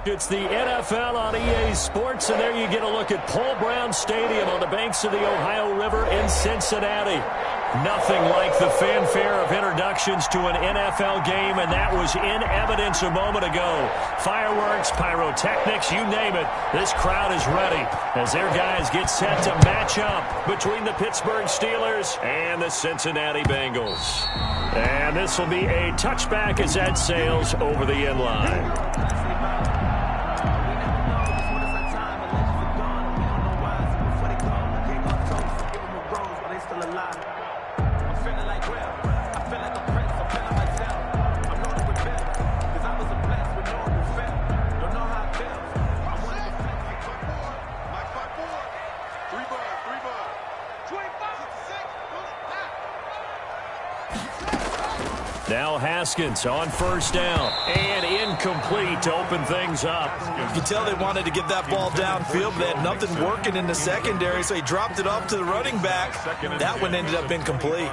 It's the NFL on EA Sports, and there you get a look at Paul Brown Stadium on the banks of the Ohio River in Cincinnati. Nothing like the fanfare of introductions to an NFL game, and that was in evidence a moment ago. Fireworks, pyrotechnics, you name it. This crowd is ready as their guys get set to match up between the Pittsburgh Steelers and the Cincinnati Bengals. And this will be a touchback as that sails over the end line. Now Haskins on first down and incomplete to open things up. You can tell they wanted to get that ball downfield, but they had nothing working in the secondary, so he dropped it off to the running back. That one ended up incomplete.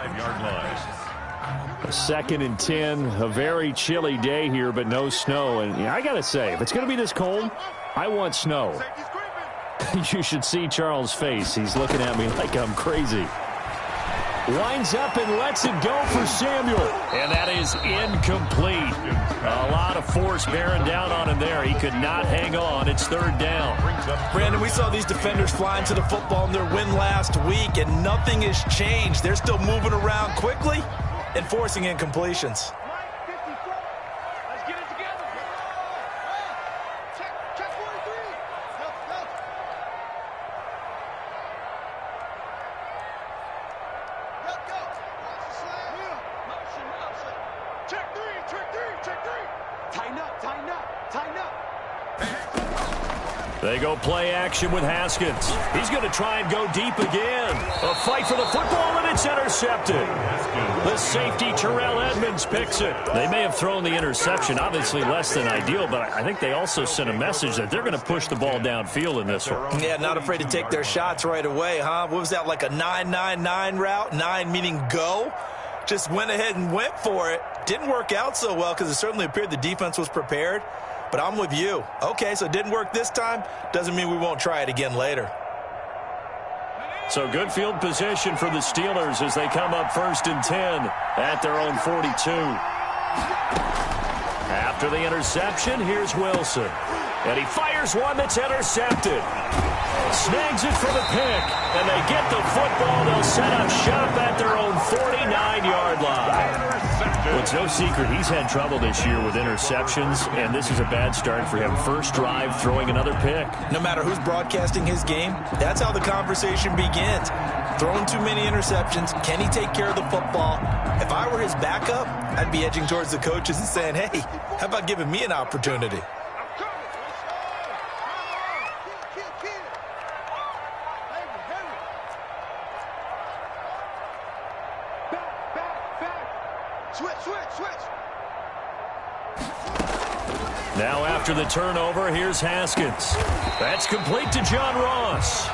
A 2nd and 10, a very chilly day here, but no snow. And I got to say, if it's going to be this cold, I want snow. You should see Charles' face. He's looking at me like I'm crazy. Winds up and lets it go for Samuel. And that is incomplete. A lot of force bearing down on him there. He could not hang on. It's 3rd down. Brandon, we saw these defenders flying to the football in their win last week, and nothing has changed. They're still moving around quickly and forcing incompletions. They go play action with Haskins. He's going to try and go deep again. A fight for the football, and it's intercepted. The safety, Terrell Edmonds, picks it. They may have thrown the interception, obviously less than ideal, but I think they also sent a message that they're going to push the ball downfield in this one. Yeah, not afraid to take their shots right away, huh? What was that, like a 9-9-9 route? 9 meaning go? Just went ahead and went for it. Didn't work out so well because it certainly appeared the defense was prepared. But I'm with you. Okay, so it didn't work this time. Doesn't mean we won't try it again later. So good field position for the Steelers as they come up 1st and 10 at their own 42. After the interception, here's Wilson. And he fires one that's intercepted. Snags it for the pick. And they get the football. They'll set up shop at their own 49-yard line. Well, it's no secret he's had trouble this year with interceptions, and this is a bad start for him. First drive, throwing another pick. No matter who's broadcasting his game, that's how the conversation begins. Throwing too many interceptions, can he take care of the football? If I were his backup, I'd be edging towards the coaches and saying, hey, how about giving me an opportunity? Now after the turnover, here's Haskins. That's complete to John Ross.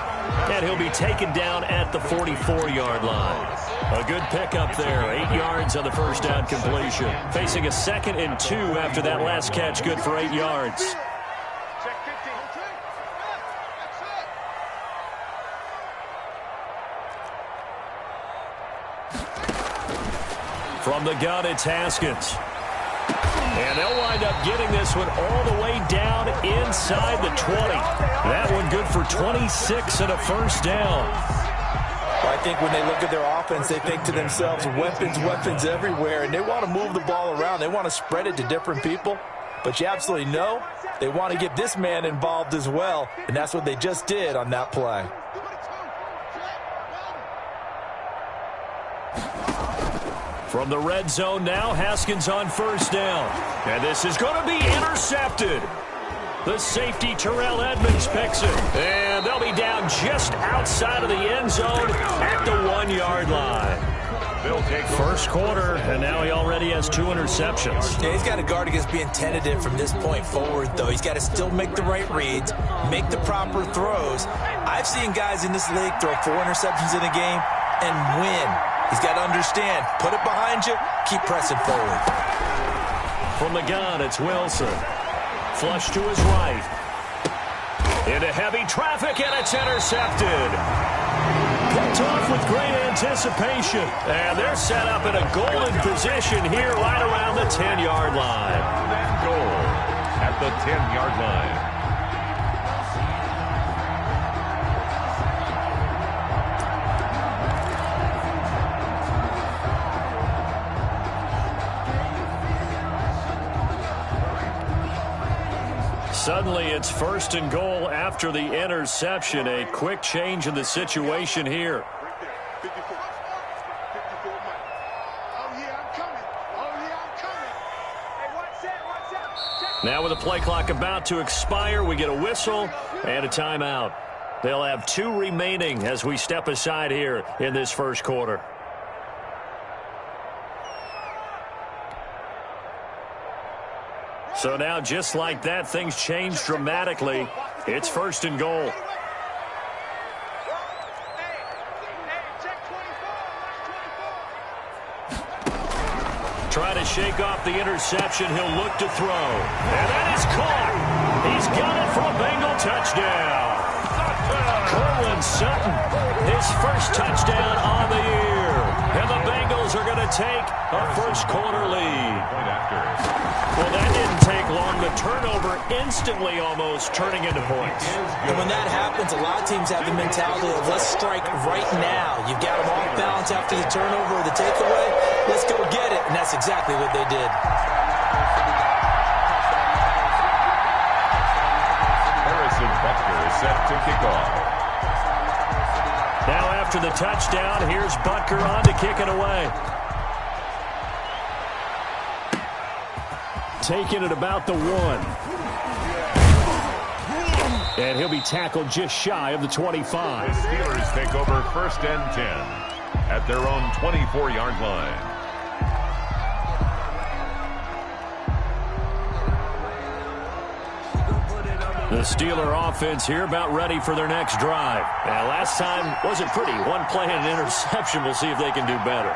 And he'll be taken down at the 44-yard line. A good pickup there. 8 yards on the first down completion. Facing a 2nd and 2 after that last catch. Good for 8 yards. From the gun, it's Haskins. And they'll wind up getting this one all the way down inside the 20. That one good for 26 and a first down. Well, I think when they look at their offense, they think to themselves, weapons, weapons everywhere, and they want to move the ball around. They want to spread it to different people. But you absolutely know they want to get this man involved as well, and that's what they just did on that play. From the red zone now, Haskins on first down. And this is going to be intercepted. The safety, Terrell Edmonds, picks it. And they'll be down just outside of the end zone at the 1-yard line. First quarter, and now he already has 2 interceptions. Yeah, he's got to guard against being tentative from this point forward, though. He's got to still make the right reads, make the proper throws. I've seen guys in this league throw 4 interceptions in a game and win. He's got to understand, put it behind you, keep pressing forward. From the gun, it's Wilson. Flush to his right. Into heavy traffic, and it's intercepted. Picked off with great anticipation. And they're set up in a golden position here right around the 10-yard line. That goal at the 10-yard line. Suddenly, it's 1st and goal after the interception. A quick change in the situation here. Now with the play clock about to expire, we get a whistle and a timeout. They'll have 2 remaining as we step aside here in this first quarter. So now, just like that, things change dramatically. It's 1st and goal. Try to shake off the interception. He'll look to throw. And that is caught. He's got it for a Bengal touchdown. Cortland Sutton, his first touchdown on the year. And the Bengals are going to take a first quarter lead. Well, that didn't take long. The turnover instantly almost turning into points. And when that happens, a lot of teams have the mentality of let's strike right now. You've got them off balance after the turnover or the takeaway. Let's go get it. And that's exactly what they did. Harrison Butker is set to kick off. Now after the touchdown, here's Butker on to kick it away. Taking it about the 1. And he'll be tackled just shy of the 25. The Steelers take over 1st and 10 at their own 24-yard line. The Steeler offense here about ready for their next drive. And last time wasn't pretty. 1 play and an interception. We'll see if they can do better.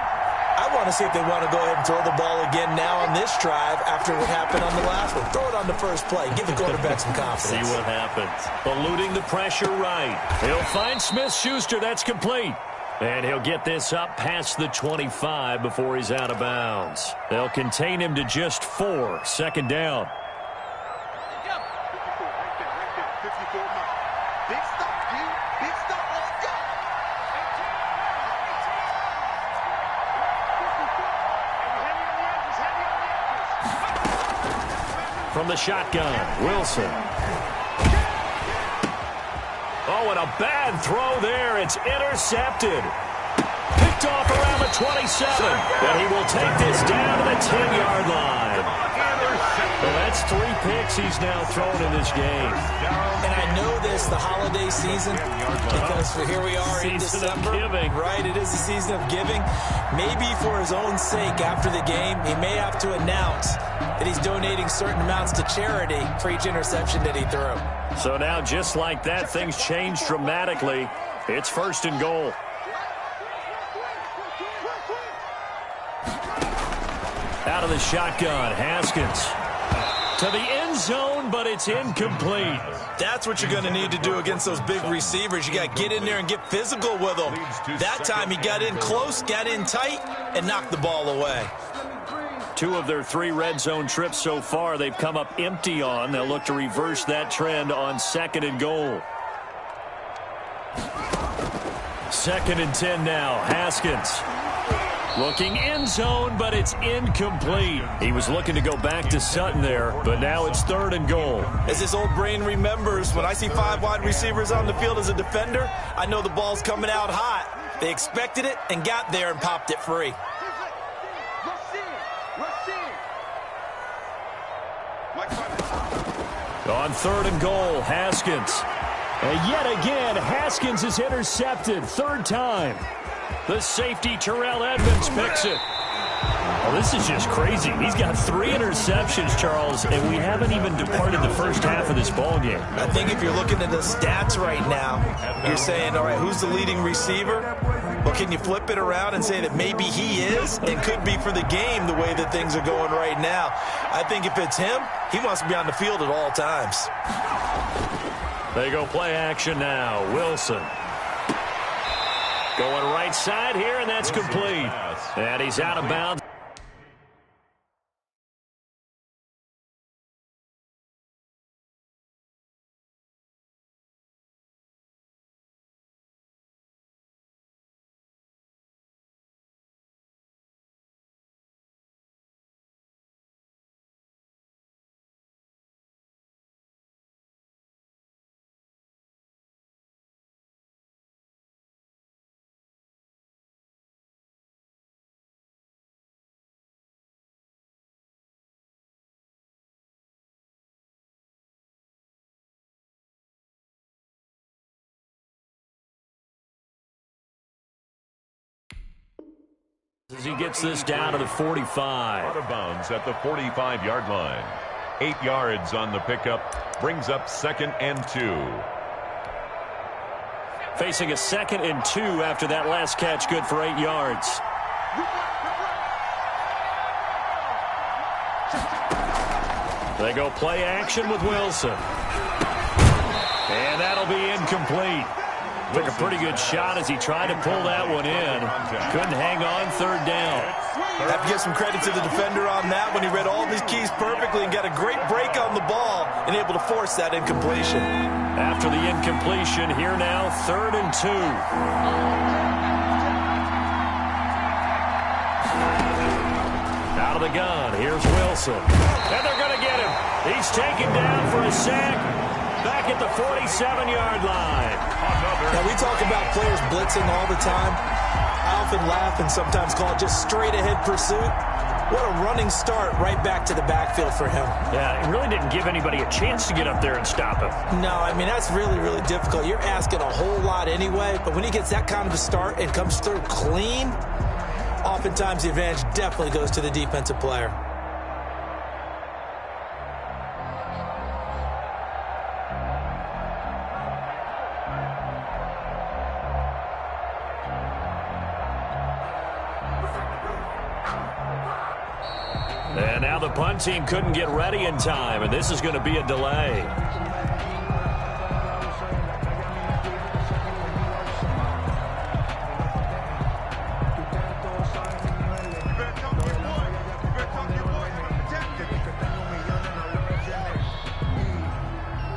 I want to see if they want to go ahead and throw the ball again now on this drive after what happened on the last one. Throw it on the first play. Give the quarterback some confidence. See what happens. Eluding the pressure right. He'll find Smith-Schuster. That's complete. And he'll get this up past the 25 before he's out of bounds. They'll contain him to just 4. 2nd down. From the shotgun, Wilson. Oh, and a bad throw there. It's intercepted. Picked off around the 27. And he will take this down to the 10-yard line. Well, that's 3 picks he's now thrown in this game. And I know this, the holiday season, because here we are in December. Giving. Right, it is the season of giving. Maybe for his own sake after the game, he may have to announce that he's donating certain amounts to charity for each interception that he threw. So now, just like that, things change dramatically. It's 1st and goal. Out of the shotgun, Haskins. To the end zone, but it's incomplete. That's what you're going to need to do against those big receivers. You got to get in there and get physical with them. That time he got in close, got in tight, and knocked the ball away. 2 of their 3 red zone trips so far, they've come up empty on. They'll look to reverse that trend on 2nd and goal. 2nd and 10 now, Haskins. Looking end zone, but it's incomplete. He was looking to go back to Sutton there, but now it's 3rd and goal. As his old brain remembers, when I see 5 wide receivers on the field as a defender, I know the ball's coming out hot. They expected it and got there and popped it free. On 3rd and goal, Haskins. And yet again, Haskins is intercepted. 3rd time. The safety, Terrell Edmonds, picks it. Well, this is just crazy. He's got 3 interceptions, Charles, and we haven't even departed the first half of this ball game. I think if you're looking at the stats right now, you're saying, all right, who's the leading receiver? Well, can you flip it around and say that maybe he is and could be for the game the way that things are going right now? I think if it's him, he wants to be on the field at all times. They go play action now. Wilson. Going right side here, and that's complete. And he's out of bounds. As he gets this down to the 45. Out of bounds at the 45-yard line. 8 yards on the pickup. Brings up 2nd and 2. Facing a 2nd and 2 after that last catch, good for 8 yards. They go play action with Wilson. And that'll be incomplete. Took a pretty good shot as he tried to pull that one in. Couldn't hang on, 3rd down. I have to give some credit to the defender on that when he read all these keys perfectly and got a great break on the ball and able to force that incompletion. After the incompletion, here now, 3rd and 2. Out of the gun, here's Wilson. And they're going to get him. He's taken down for a sack. Back at the 47-yard line. Now, we talk about players blitzing all the time. I often laugh and sometimes call it just straight-ahead pursuit. What a running start right back to the backfield for him. Yeah, it really didn't give anybody a chance to get up there and stop him. No, I mean, that's really, really difficult. You're asking a whole lot anyway, but when he gets that kind of a start and comes through clean, oftentimes the advantage definitely goes to the defensive player. And now the punt team couldn't get ready in time, and this is going to be a delay.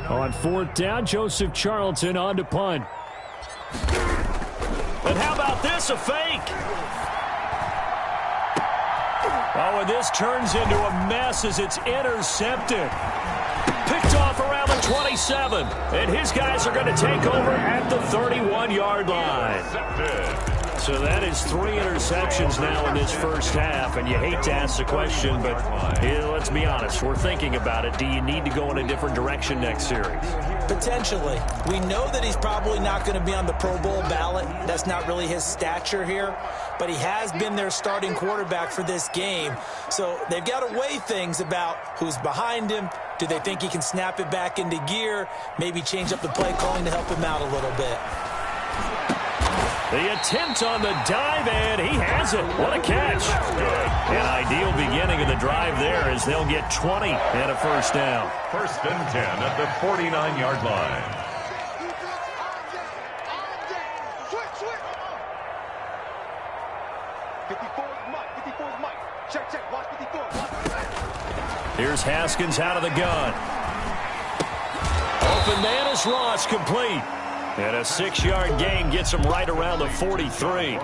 On 4th down, Joseph Charlton on to punt. And how about this, a fake? Oh, and this turns into a mess as it's intercepted. Picked off around the 27. And his guys are going to take over at the 31-yard line. So that is 3 interceptions now in this first half. And you hate to ask the question, but let's be honest. We're thinking about it. Do you need to go in a different direction next series? Potentially. We know that he's probably not going to be on the Pro Bowl ballot. That's not really his stature here. But he has been their starting quarterback for this game. So they've got to weigh things about who's behind him. Do they think he can snap it back into gear? Maybe change up the play calling to help him out a little bit. The attempt on the dive, and he has it. What a catch. An ideal beginning of the drive there as they'll get 20 and a first down. 1st and 10 at the 49-yard line. Here's Haskins out of the gun. Open man is Ross, complete. And a 6-yard gain gets him right around the 43.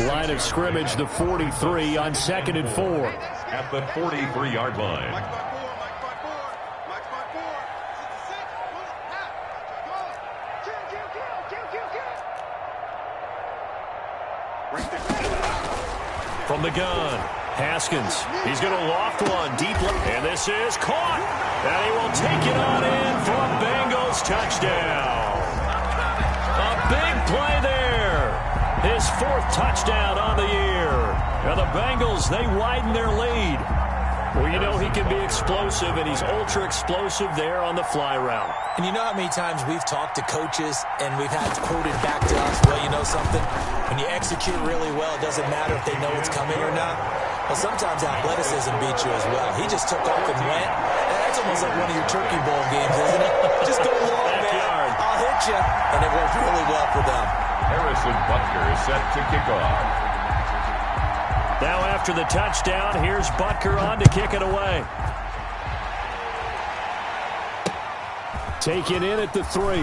Line of scrimmage, the 43 on 2nd and 4. At the 43-yard line. From the gun, Haskins. He's going to loft one deep left. And this is caught. And he will take it on in for a Bengals touchdown. A big play there. His 4th touchdown on the year. And the Bengals, they widen their lead. Well, you know he can be explosive, and he's ultra-explosive there on the fly route. And you know how many times we've talked to coaches and we've had quoted back to us, well, you know something? When you execute really well, it doesn't matter if they know it's coming or not. Well, sometimes athleticism beats you as well. He just took off and went. That's almost like one of your turkey bowl games, isn't it? Just go long, man. I'll hit you. And it worked really well for them. Harrison Butker is set to kick off. Now after the touchdown, here's Butker on to kick it away. Taken in at the 3.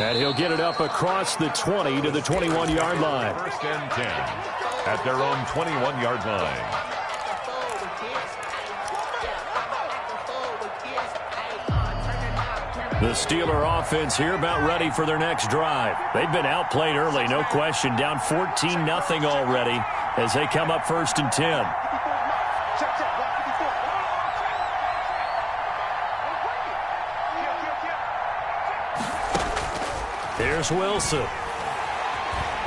And he'll get it up across the 20 to the 21-yard line. First and 10 at their own 21-yard line. The Steeler offense here about ready for their next drive. They've been outplayed early, no question. Down 14-0 already as they come up first and 10. Here's Wilson.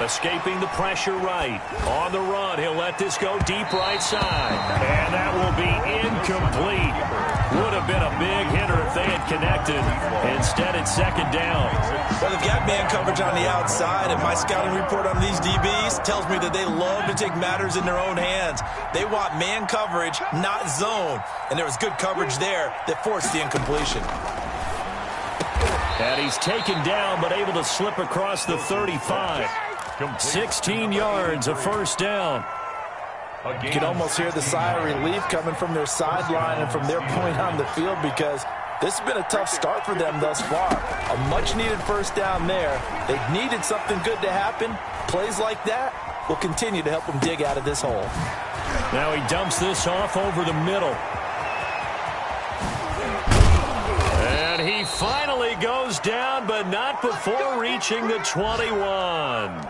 Escaping the pressure right. On the run, he'll let this go deep right side. And that will be incomplete. Would have been a big hitter if they had connected. Instead, it's second down. Well, they've got man coverage on the outside, and my scouting report on these DBs tells me that they love to take matters in their own hands. They want man coverage, not zone. And there was good coverage there that forced the incompletion. And he's taken down, but able to slip across the 35. 16 yards, a first down. You can almost hear the sigh of relief coming from their sideline and from their point on the field because this has been a tough start for them thus far. A much-needed first down there. They've needed something good to happen. Plays like that will continue to help them dig out of this hole. Now he dumps this off over the middle. And he finally goes down, but not before reaching the 21.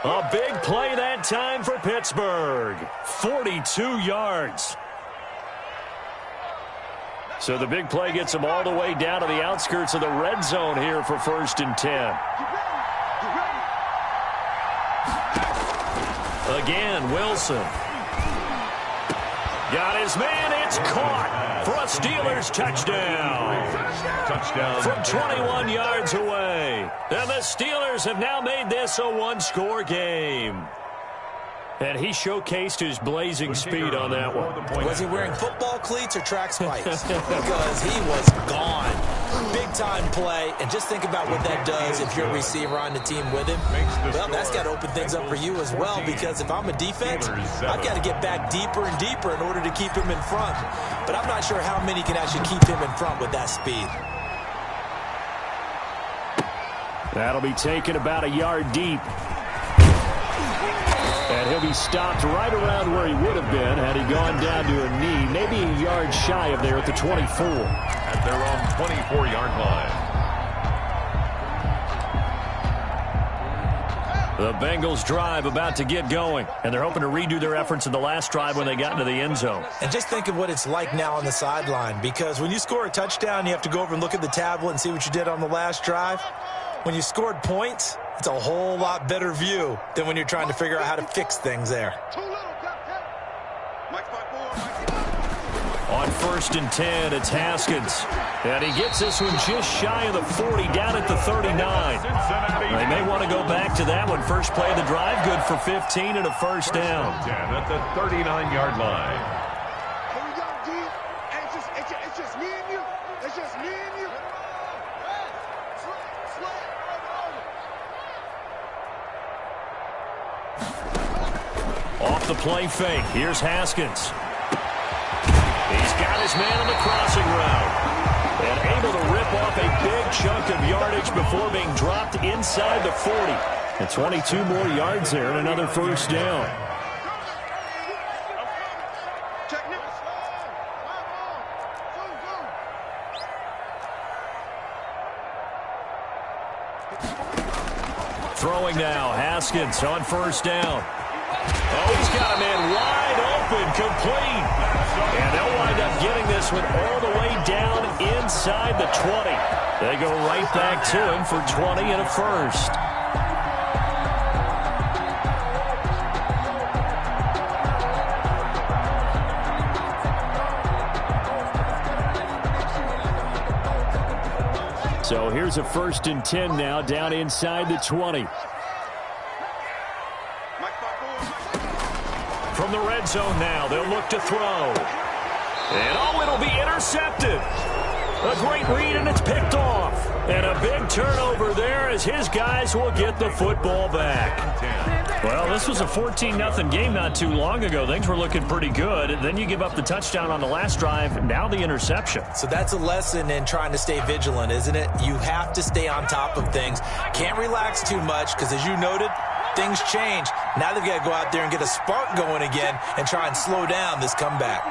A big play that time for Pittsburgh. 42 yards. So the big play gets them all the way down to the outskirts of the red zone here for first and 10. Again, Wilson. Got his man. It's caught for a Steelers touchdown. Touchdown from 21 yards away. And the Steelers have now made this a one-score game. And he showcased his blazing speed on that one. Was he wearing football cleats or track spikes? Because he was gone. Big-time play. And just think about what that does if you're a receiver on the team with him. Well, that's got to open things up for you as well, because if I'm a defense, I've got to get back deeper and deeper in order to keep him in front. But I'm not sure how many can actually keep him in front with that speed. That'll be taken about a yard deep. And he'll be stopped right around where he would have been had he gone down to a knee, maybe a yard shy of there at the 24. At their own 24-yard line. The Bengals drive about to get going, and they're hoping to redo their efforts in the last drive when they got into the end zone. And just think of what it's like now on the sideline, because when you score a touchdown, you have to go over and look at the tablet and see what you did on the last drive. When you scored points, it's a whole lot better view than when you're trying to figure out how to fix things there. On first and 10, it's Haskins. And he gets this one just shy of the 40, down at the 39. They may want to go back to that one. First play of the drive, good for 15 and a first down. 10 at the 39-yard line. Here we go, D. It's just me and you. It's just me and you. Off the play fake. Here's Haskins. He's got his man on the crossing route. And able to rip off a big chunk of yardage before being dropped inside the 40. And 22 more yards there and another first down. Throwing now, Haskins on first down. Oh, he's got a man wide open, complete. And they'll wind up getting this one all the way down inside the 20. They go right back to him for 20 and a first. So here's a 1st and 10 now, down inside the 20. From the red zone now, they'll look to throw. And it'll be intercepted. A great read, and it's picked off. And a big turnover there as his guys will get the football back. Well, this was a 14-0 game not too long ago. Things were looking pretty good. And then you give up the touchdown on the last drive, now the interception. So that's a lesson in trying to stay vigilant, isn't it? You have to stay on top of things. Can't relax too much because, as you noted, things change. Now they've got to go out there and get a spark going again and try and slow down this comeback.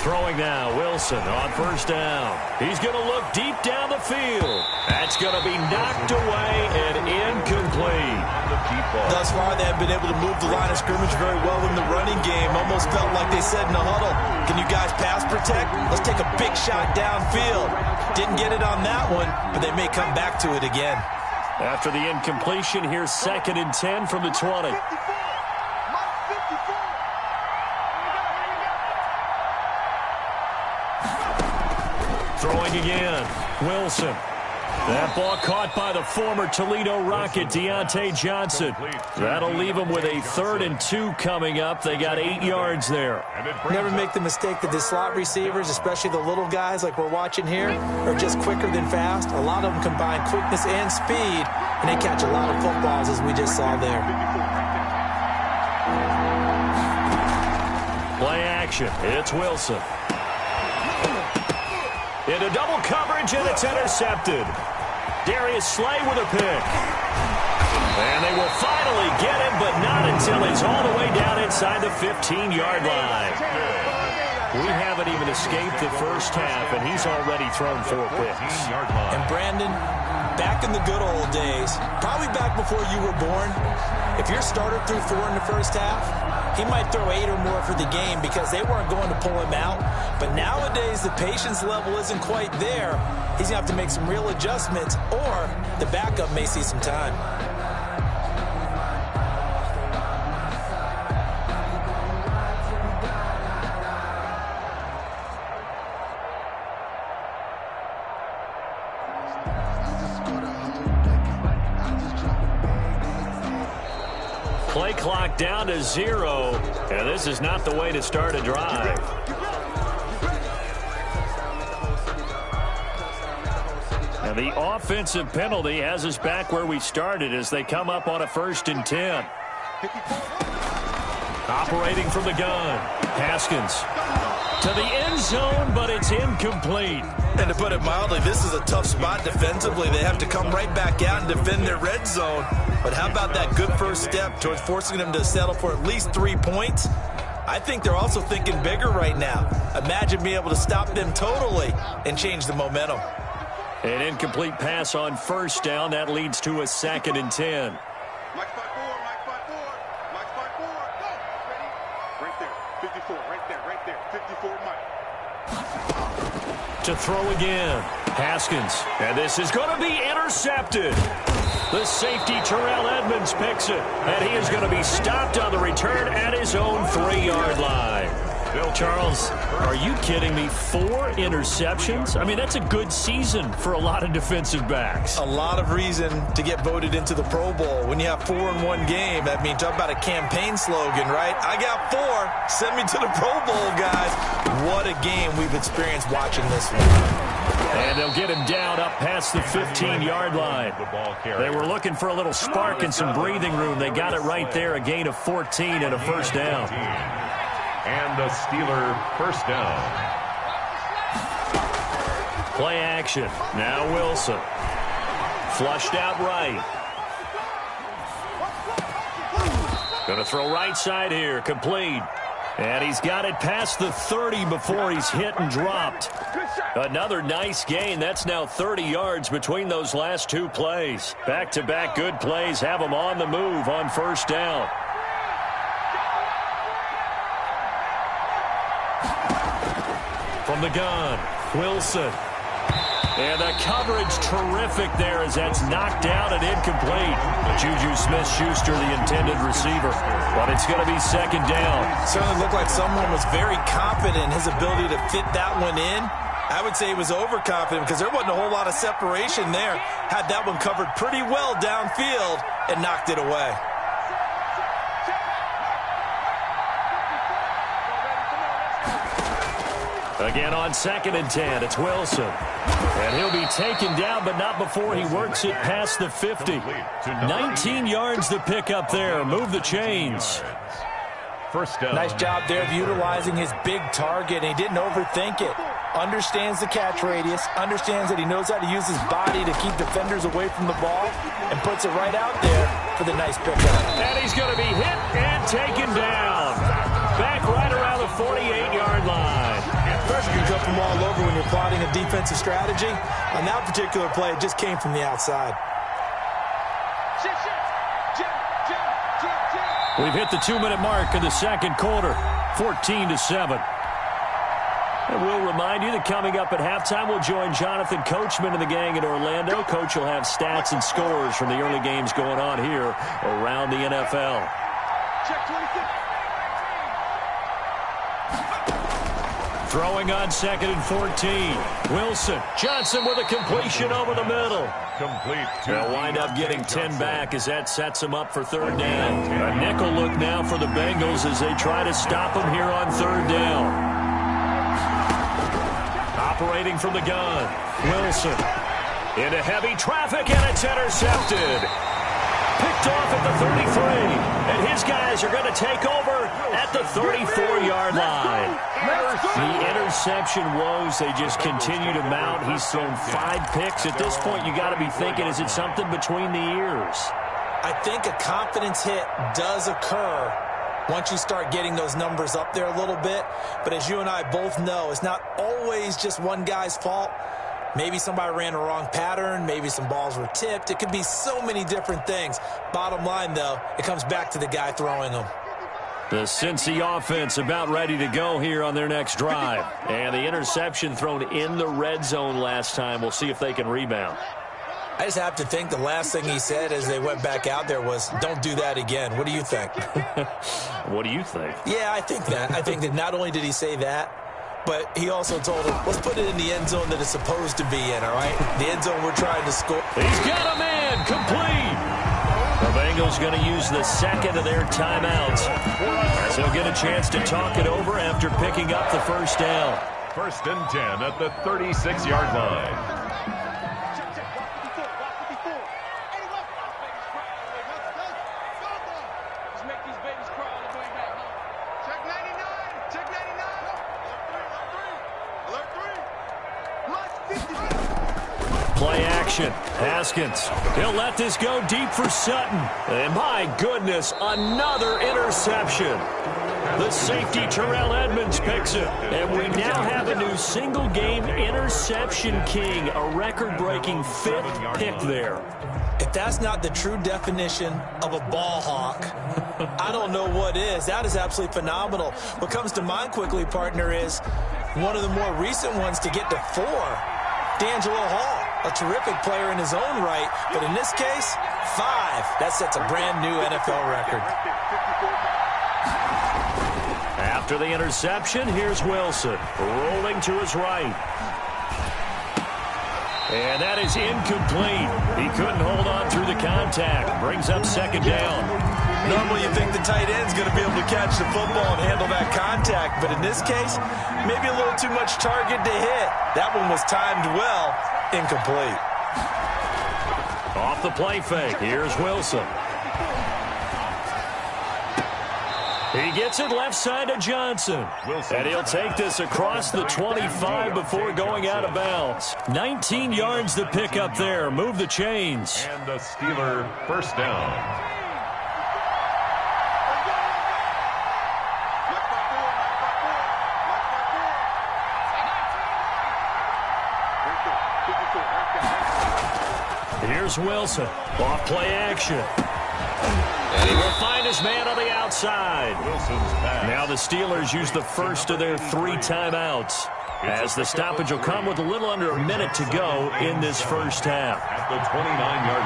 Throwing now, Wilson on 1st down. He's going to look deep down the field. That's going to be knocked away and incomplete. Thus far, they have been able to move the line of scrimmage very well in the running game. Almost felt like they said in the huddle, can you guys pass protect? Let's take a big shot downfield. Didn't get it on that one, but they may come back to it again. After the incompletion, here's 2nd and 10 from the 20. Throwing again, Wilson. That ball caught by the former Toledo Rocket, Deontay Johnson. That'll leave them with a 3rd and 2 coming up. They got 8 yards there. Never make the mistake that the slot receivers, especially the little guys like we're watching here, are just quicker than fast. A lot of them combine quickness and speed, and they catch a lot of footballs, as we just saw there. Play action. It's Wilson. Into double coverage, and it's intercepted. Darius Slay with a pick. And they will finally get him, but not until it's all the way down inside the 15-yard line. We haven't even escaped the first half, and he's already thrown 4 picks. And Brandon, back in the good old days, probably back before you were born, if your starter threw 4 in the first half, he might throw 8 or more for the game because they weren't going to pull him out. But nowadays, the patience level isn't quite there. He's going to have to make some real adjustments, or the backup may see some time. Play clock down to 0, and this is not the way to start a drive. And the offensive penalty has us back where we started as they come up on a 1st and 10. Operating from the gun, Haskins to the end zone, but it's incomplete. And to put it mildly, this is a tough spot defensively. They have to come right back out and defend their red zone. But how about that good first step towards forcing them to settle for at least 3 points? I think they're also thinking bigger right now. Imagine being able to stop them totally and change the momentum. An incomplete pass on 1st down. That leads to a 2nd and 10. Mike 5-4, Mike 5-4, Mike 5-4, go! Ready? Right there, 54, right there, 54, Mike. To throw again, Haskins. And this is going to be intercepted. The safety, Terrell Edmonds, picks it. And he is going to be stopped on the return at his own 3-yard line. Charles, are you kidding me? 4 interceptions? I mean, that's a good season for a lot of defensive backs. A lot of reason to get voted into the Pro Bowl. When you have 4 in one game, I mean, talk about a campaign slogan, right? I got 4. Send me to the Pro Bowl, guys. What a game we've experienced watching this one. And they'll get him down up past the 15-yard line. They were looking for a little spark and some breathing room. They got it right there, a gain of 14 and a 1st down. And the Steeler 1st down. Play action. Now Wilson. Flushed out right. Going to throw right side here. Complete. And he's got it past the 30 before he's hit and dropped. Another nice gain. That's now 30 yards between those last 2 plays. Back-to-back good plays have him on the move on 1st down. From the gun, Wilson. And the coverage terrific there as that's knocked down and incomplete. Juju Smith-Schuster, the intended receiver. But it's going to be 2nd down. Certainly looked like someone was very confident in his ability to fit that one in. I would say he was overconfident because there wasn't a whole lot of separation there. Had that one covered pretty well downfield and knocked it away. Again on 2nd and 10, it's Wilson. And he'll be taken down, but not before he works it past the 50. 19 yards to pick up there. Move the chains. First down. Nice job there of utilizing his big target. He didn't overthink it. Understands the catch radius. Understands that he knows how to use his body to keep defenders away from the ball. And puts it right out there for the nice pickup. And he's going to be hit and taken down. Back right around the 48-yard line. Pressure can come from all over when you're plotting a defensive strategy. On that particular play, it just came from the outside. We've hit the 2-minute mark in the second quarter, 14-7. And we'll remind you that coming up at halftime, we'll join Jonathan Coachman and the gang in Orlando. Coach will have stats and scores from the early games going on here around the NFL. Throwing on 2nd and 14. Wilson. Johnson with a completion over the middle. Complete. They'll wind up getting 10 back as that sets them up for 3rd down. A nickel look now for the Bengals as they try to stop them here on 3rd down. Operating from the gun. Wilson. Into heavy traffic, and it's intercepted. Picked off at the 33. And his guys are going to take over at the 34-yard line. The interception woes, they just continue to mount. He's thrown 5 picks. At this point, you got to be thinking, is it something between the ears? I think a confidence hit does occur once you start getting those numbers up there a little bit. But as you and I both know, it's not always just one guy's fault. Maybe somebody ran a wrong pattern. Maybe some balls were tipped. It could be so many different things. Bottom line, though, it comes back to the guy throwing them. The Cincy offense about ready to go here on their next drive. And the interception thrown in the red zone last time. We'll see if they can rebound. I just have to think the last thing he said as they went back out there was, don't do that again. What do you think? What do you think? Yeah, I think that. I think that not only did he say that, but he also told him, let's put it in the end zone that it's supposed to be in, all right? The end zone we're trying to score. He's got a man, complete. The Bengals going to use the second of their timeouts, as he'll get a chance to talk it over after picking up the first down. 1st and 10 at the 36-yard line. Play action. Haskins. He'll let this go deep for Sutton. And my goodness, another interception. The safety, Terrell Edmonds, picks it. And we now have a new single-game interception king, a record-breaking 5th pick there. If that's not the true definition of a ball hawk, I don't know what is. That is absolutely phenomenal. What comes to mind quickly, partner, is one of the more recent ones to get to 4. D'Angelo Hall, a terrific player in his own right, but in this case, 5. That sets a brand new NFL record. After the interception, here's Wilson, rolling to his right. And that is incomplete. He couldn't hold on through the contact. Brings up 2nd down. Normally you think the tight end's going to be able to catch the football and handle that contact, but in this case, maybe a little too much target to hit. That one was timed well, incomplete. Off the play fake, here's Wilson. He gets it left side to Johnson. And he'll take this across the 25 before going out of bounds. 19 yards to pick up there. Move the chains. And the Steeler first down. Here's Wilson. Off play action. And he will find his man on the outside. Now the Steelers use the first of their 3 timeouts, as the stoppage will come with a little under a minute to go in this first half. At the 29-yard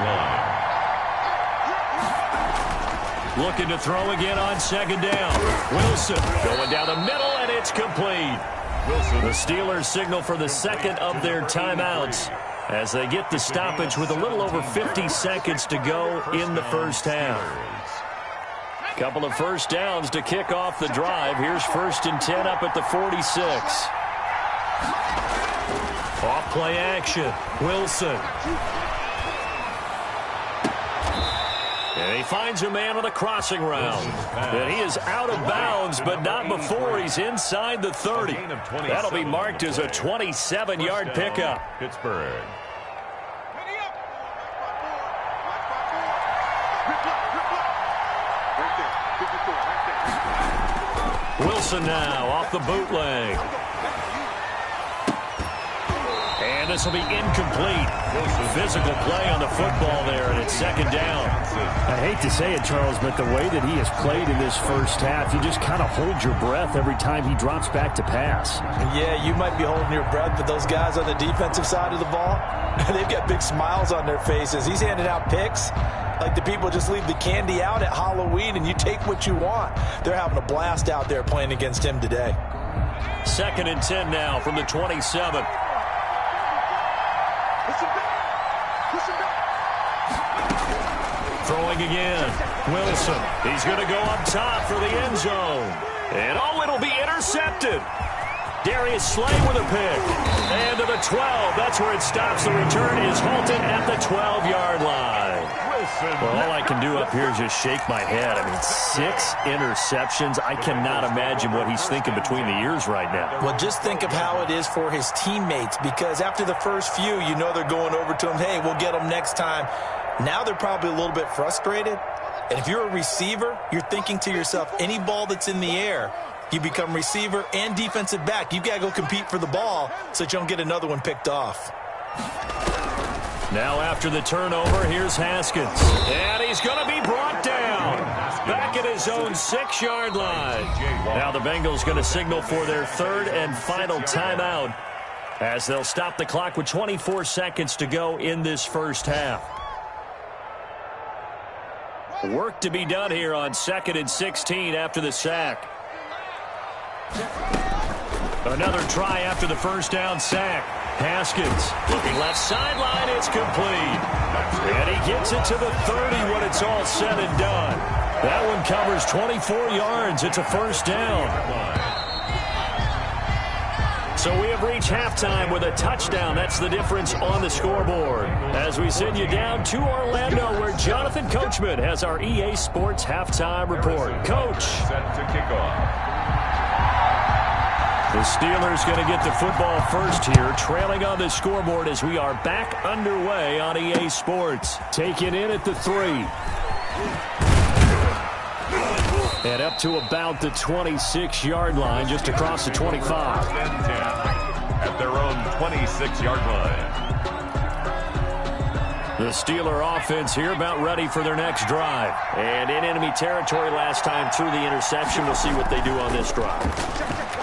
line. Looking to throw again on 2nd down. Wilson going down the middle, and it's complete. The Steelers signal for the second of their timeouts as they get the stoppage with a little over 50 seconds to go in the first half. Couple of first downs to kick off the drive. Here's 1st and 10 up at the 46. Off play action. Wilson. And he finds a man on a crossing route. And he is out of bounds, but not before he's inside the 30. That'll be marked as a 27-yard pickup. Pittsburgh. Wilson now off the bootleg. And this will be incomplete. Physical play on the football there, and it's 2nd down. I hate to say it, Charles, but the way that he has played in this first half, you just kind of hold your breath every time he drops back to pass. Yeah, you might be holding your breath, but those guys on the defensive side of the ball, they've got big smiles on their faces. He's handing out picks like the people just leave the candy out at Halloween and you take what you want. They're having a blast out there playing against him today. 2nd and 10 now from the 27. Throwing again. Wilson. He's going to go up top for the end zone. And it'll be intercepted. Darius Slay with a pick. And to the 12. That's where it stops. The return is halted at the 12-yard line. Well, all I can do up here is just shake my head. I mean, 6 interceptions. I cannot imagine what he's thinking between the ears right now. Well, just think of how it is for his teammates, because after the first few, you know they're going over to him, hey, we'll get them next time. Now they're probably a little bit frustrated. And if you're a receiver, you're thinking to yourself, any ball that's in the air, you become receiver and defensive back. You've got to go compete for the ball so that you don't get another one picked off. Now after the turnover, here's Haskins. And he's going to be brought down. Back at his own 6-yard line. Now the Bengals going to signal for their 3rd and final timeout as they'll stop the clock with 24 seconds to go in this first half. Work to be done here on 2nd and 16 after the sack. Another try after the first down sack. Haskins looking left sideline. It's complete. And he gets it to the 30 when it's all said and done. That one covers 24 yards. It's a first down. So we have reached halftime with a touchdown. That's the difference on the scoreboard. As we send you down to Orlando, where Jonathan Coachman has our EA Sports halftime report. Coach. Set to kick off. The Steelers going to get the football first here, trailing on the scoreboard as we are back underway on EA Sports. Taken in at the 3. And up to about the 26-yard line, just across the 25. 10 at their own 26-yard line. The Steeler offense here about ready for their next drive. And in enemy territory last time through the interception. We'll see what they do on this drive.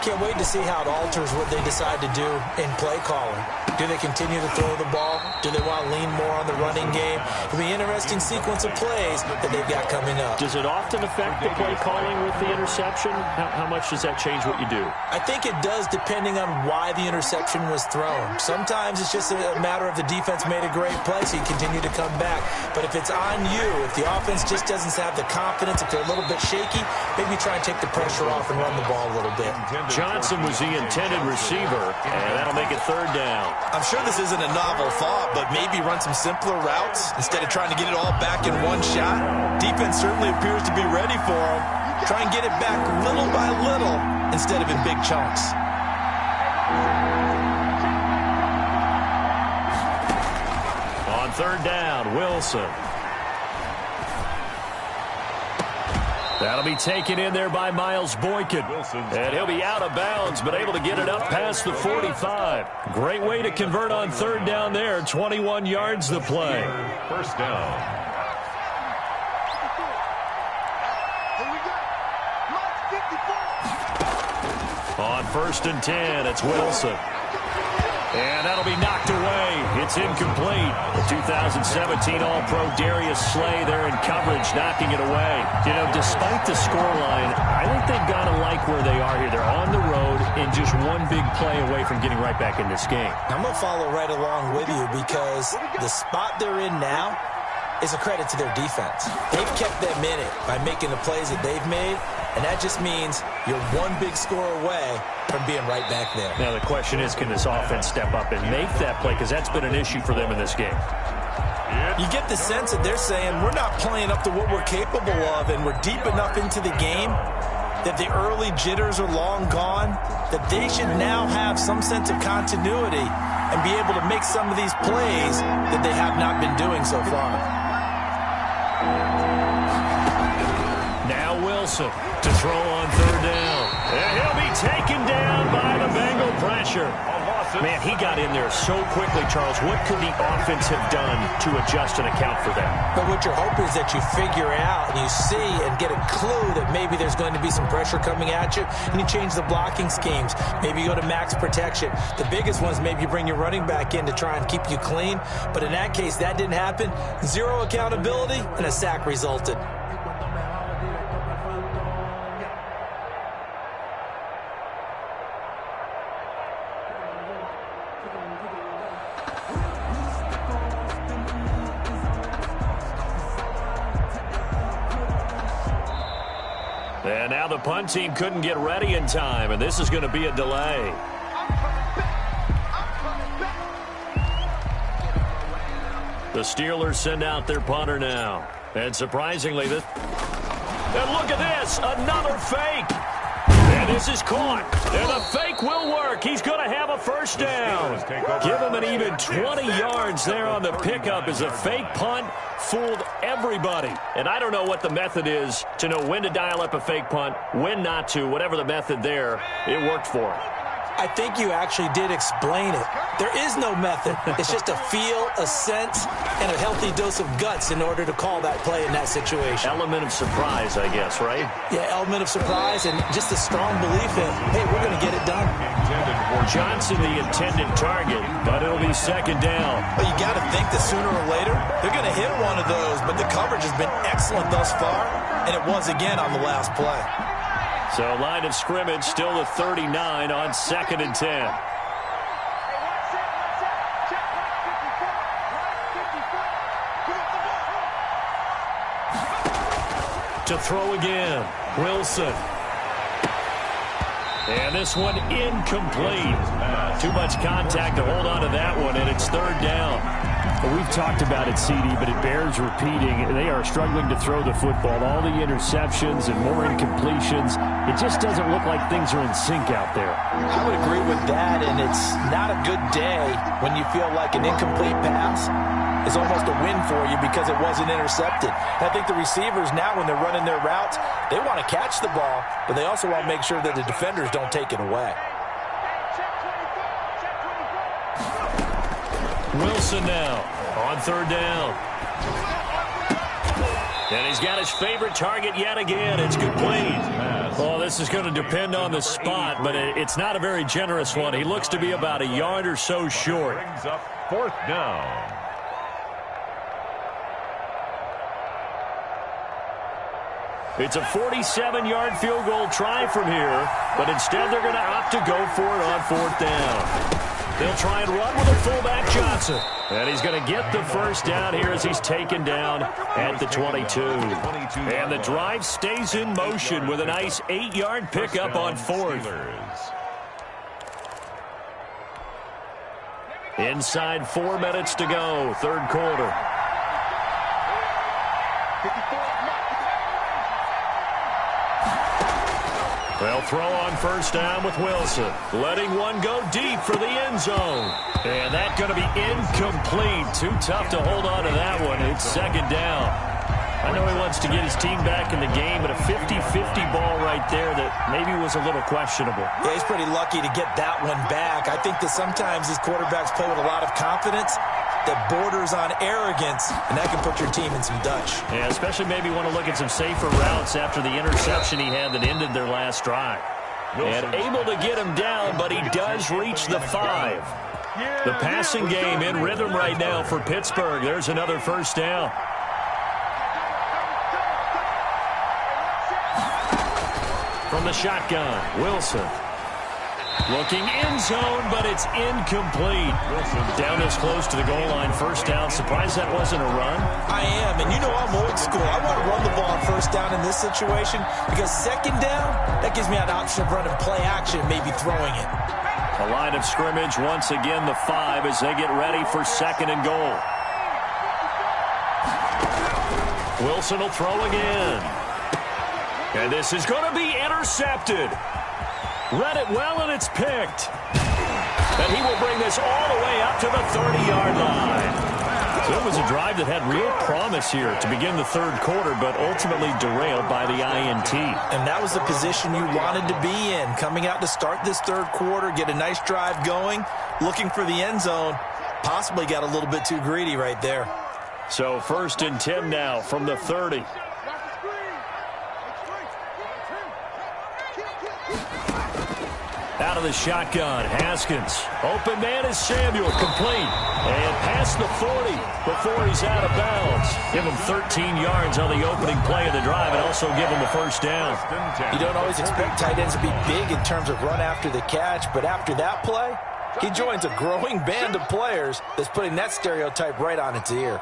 Can't wait to see how it alters what they decide to do in play calling. Do they continue to throw the ball? Do they want to lean more on the running game? It'll be an interesting sequence of plays that they've got coming up. Does it often affect the play calling with the interception? How much does that change what you do? I think it does, depending on why the interception was thrown. Sometimes it's just a matter of the defense made a great play, so you continue to come back. But if it's on you, if the offense just doesn't have the confidence, if they're a little bit shaky, maybe try and take the pressure off and run the ball a little bit. Johnson was the intended receiver, and that'll make it 3rd down. I'm sure this isn't a novel thought, but maybe run some simpler routes instead of trying to get it all back in one shot. Defense certainly appears to be ready for them. Try and get it back little by little instead of in big chunks. On 3rd down, Wilson. That'll be taken in there by Miles Boykin. And he'll be out of bounds, but able to get it up past the 45. Great way to convert on 3rd down there. 21 yards the play. First down. On 1st and 10, it's Wilson. And that'll be knocked away it's incomplete. The 2017 All-Pro Darius Slay there in coverage, knocking it away. You know, despite the scoreline, I think they've got to like where they are here. They're on the road and just one big play away from getting right back in this game. I'm going to follow right along with you because the spot they're in now is a credit to their defense. They've kept them in it by making the plays that they've made, and that just means you're one big score away from being right back there. Now the question is, can this offense step up and make that play? Because that's been an issue for them in this game. You get the sense that they're saying we're not playing up to what we're capable of, and we're deep enough into the game that the early jitters are long gone, that they should now have some sense of continuity and be able to make some of these plays that they have not been doing so far. Now Wilson to throw on third down. And he'll be taken down by the Bengal pressure. Man, he got in there so quickly, Charles. What could the offense have done to adjust and account for that? But what you're hoping is that you figure out and you see and get a clue that maybe there's going to be some pressure coming at you, and you change the blocking schemes. Maybe you go to max protection. The biggest one is maybe you bring your running back in to try and keep you clean. But in that case, that didn't happen. Zero accountability, and a sack resulted. And now the punt team couldn't get ready in time, and this is going to be a delay. The Steelers send out their punter now. And surprisingly, and look at this, another fake. And this is caught. And the fake will work. He's going to have a first down. Give him an even 20 yards there on the pickup as a fake punt fooled everybody. And I don't know what the method is to know when to dial up a fake punt, when not to. Whatever the method there, it worked for him. I think you actually did explain it. There is no method. It's just a feel, a sense, and a healthy dose of guts in order to call that play in that situation. Element of surprise, I guess, right? Yeah, element of surprise and just a strong belief in, hey, we're going to get it done. Johnson, the intended target, but it'll be second down. Well, you got to think that sooner or later, they're going to hit one of those, but the coverage has been excellent thus far, and it was again on the last play. So line of scrimmage still the 39 on 2nd and 10. To throw again, Wilson. And this one incomplete. Too much contact to hold on to that one, and it's third down. We've talked about it, CD, but it bears repeating. They are struggling to throw the football. All the interceptions and more incompletions. It just doesn't look like things are in sync out there. I would agree with that, and it's not a good day when you feel like an incomplete pass is almost a win for you because it wasn't intercepted. And I think the receivers now, when they're running their routes, they want to catch the ball, but they also want to make sure that the defenders don't take it away. Wilson now on third down. And he's got his favorite target yet again. It's complete. Well, this is going to depend on the spot, but it's not a very generous one. He looks to be about a yard or so short. Brings up fourth down. It's a 47-yard field goal try from here, but instead they're going to opt to go for it on fourth down. They'll try and run with a fullback, Johnson. And he's going to get the first down here as he's taken down at the 22. And the drive stays in motion with a nice 8-yard pickup on fourth. Inside 4 minutes to go, third quarter. They'll throw on first down with Wilson. Letting one go deep for the end zone. And that's going to be incomplete. Too tough to hold on to that one. It's second down. I know he wants to get his team back in the game, but a 50-50 ball right there that maybe was a little questionable. Yeah, he's pretty lucky to get that one back. I think that sometimes these quarterbacks play with a lot of confidence that borders on arrogance, and that can put your team in some Dutch. Yeah, especially maybe want to look at some safer routes after the interception he had that ended their last drive. And able to get him down, but he does reach the 5. The passing game in rhythm right now for Pittsburgh. There's another first down. From the shotgun, Wilson. Looking end zone, but it's incomplete. Down this close to the goal line, first down. Surprised that wasn't a run? I am, and you know I'm old school. I want to run the ball on first down in this situation because second down, that gives me an option of running play action, maybe throwing it. A line of scrimmage, once again the 5 as they get ready for second and goal. Wilson will throw again. And this is going to be intercepted. Read it well, and it's picked. And he will bring this all the way up to the 30-yard line. So it was a drive that had real promise here to begin the third quarter, but ultimately derailed by the INT. And that was the position you wanted to be in. Coming out to start this third quarter, get a nice drive going, looking for the end zone. Possibly got a little bit too greedy right there. So 1st and 10 now from the 30. Out of the shotgun, Haskins. Open man is Samuel, complete. And past the 40 before he's out of bounds. Give him 13 yards on the opening play of the drive and also give him the first down. You don't always expect tight ends to be big in terms of run after the catch, but after that play, he joins a growing band of players that's putting that stereotype right on its ear.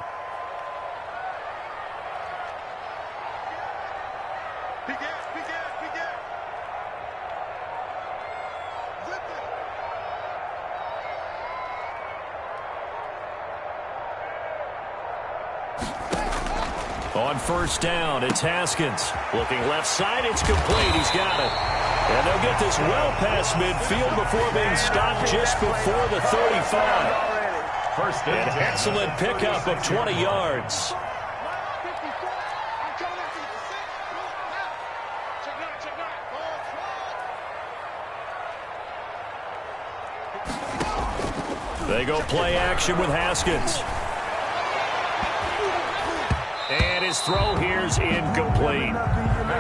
On first down, it's Haskins. Looking left side, it's complete. He's got it. And they'll get this well past midfield before being stopped just before the 35. First An excellent pickup of 20 yards. They go play action with Haskins. And his throw here's incomplete.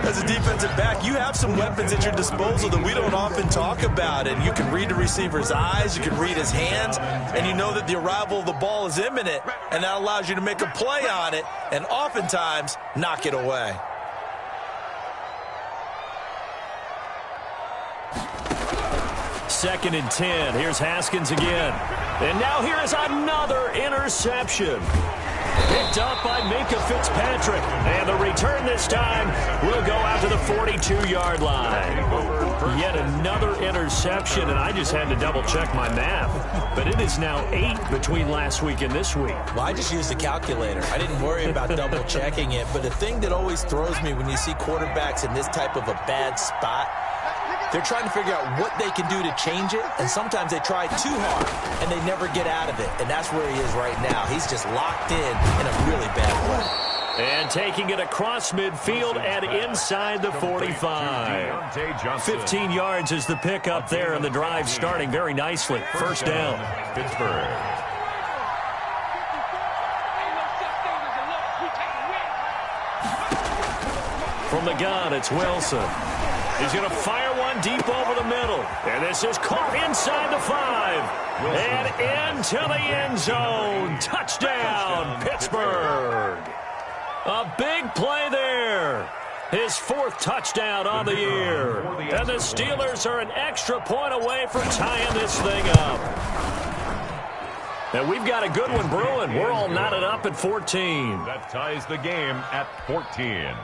As a defensive back, you have some weapons at your disposal that we don't often talk about. And you can read the receiver's eyes, you can read his hands, and you know that the arrival of the ball is imminent. And that allows you to make a play on it and oftentimes knock it away. Second and 10. Here's Haskins again. And now here is another interception. Picked up by Minkah Fitzpatrick. And the return this time will go out to the 42-yard line. Yet another interception, and I just had to double-check my math. But it is now 8 between last week and this week. Well, I just used a calculator. I didn't worry about double-checking it. But the thing that always throws me when you see quarterbacks in this type of a bad spot, they're trying to figure out what they can do to change it, and sometimes they try too hard, and they never get out of it. And that's where he is right now. He's just locked in a really bad way. And taking it across midfield and inside the 45. 15 yards is the pickup there, and the drive starting very nicely. First down. Pittsburgh. From the gun, it's Wilson. He's going to fire one deep over the middle. And this is caught inside the 5. And into the end zone. Touchdown, Pittsburgh. A big play there. His 4th touchdown on the year. And the Steelers are an extra point away from tying this thing up. And we've got a good one brewing. We're all knotted up at 14. That ties the game at 14.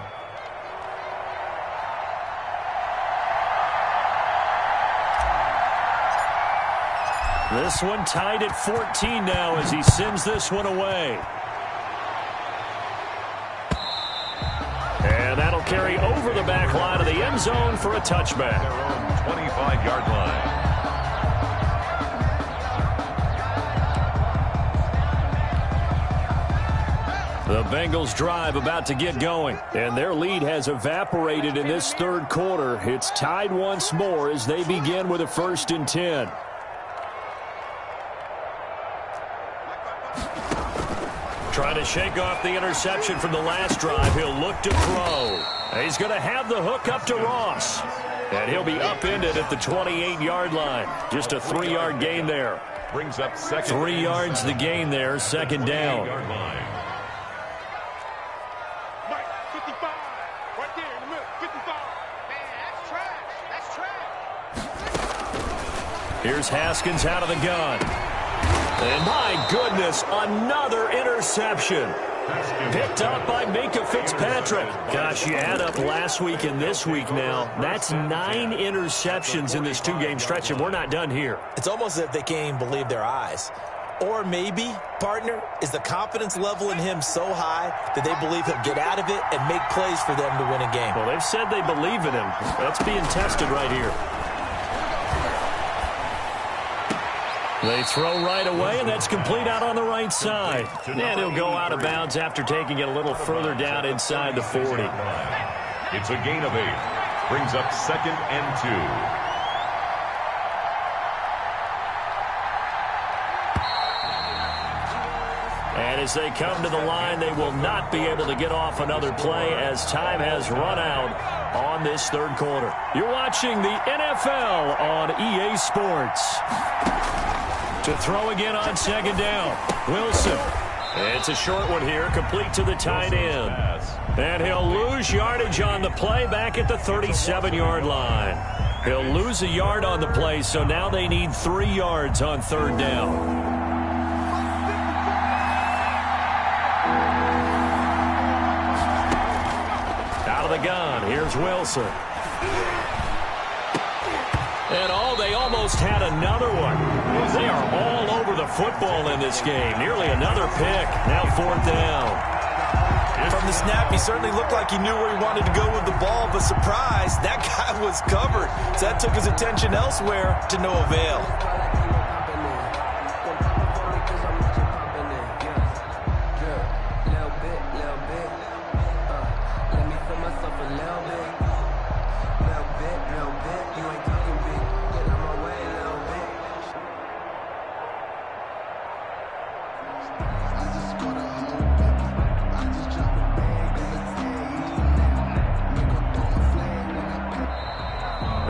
This one tied at 14 now as he sends this one away. And that'll carry over the back line of the end zone for a touchback. Their own 25-yard line. The Bengals drive about to get going, and their lead has evaporated in this third quarter. It's tied once more as they begin with a 1st and 10. Trying to shake off the interception from the last drive. He'll look to throw. He's going to have the hook up to Ross. And he'll be upended at the 28-yard line. Just a 3-yard gain there. Brings up second. 3 yards the gain there, second down. Yard line. Mike, 55. Right there in the middle. 55. Man, that's trash. Here's Haskins out of the gun. And my goodness, another interception. Picked up by Minka Fitzpatrick. Gosh, you add up last week and this week now. That's 9 interceptions in this 2-game stretch, and we're not done here. It's almost as if they can't even believe their eyes. Or maybe, partner, is the confidence level in him so high that they believe he'll get out of it and make plays for them to win a game. Well, they've said they believe in him. That's being tested right here. They throw right away, and that's complete out on the right side. And he'll go out of bounds after taking it a little further down inside the 40. It's a gain of 8. Brings up second and 2. And as they come to the line, they will not be able to get off another play as time has run out on this third quarter. You're watching the NFL on EA Sports. To throw again on second down. Wilson. It's a short one here, complete to the tight end. And he'll lose yardage on the play back at the 37-yard line. He'll lose a yard on the play, so now they need 3 yards on third down. Out of the gun, here's Wilson. And they almost had another one. They are all over the football in this game. Nearly another pick. Now fourth down. From the snap, he certainly looked like he knew where he wanted to go with the ball, but surprise, that guy was covered. So that took his attention elsewhere to no avail.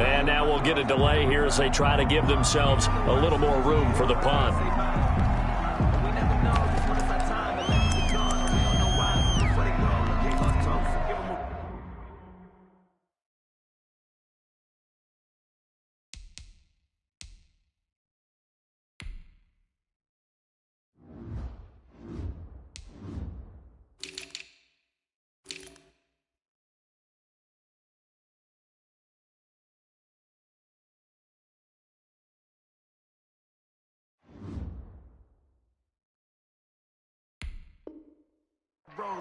And now we'll get a delay here as they try to give themselves a little more room for the punt.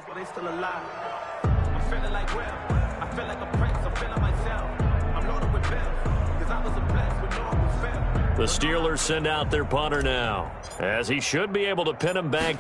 But they still alive. I'm feeling like Will. I feel like a prince. I'm feeling myself. I'm loaded with bills. Because I was a blessed with no one would fail. The Steelers send out their punter now, as he should be able to pin him back.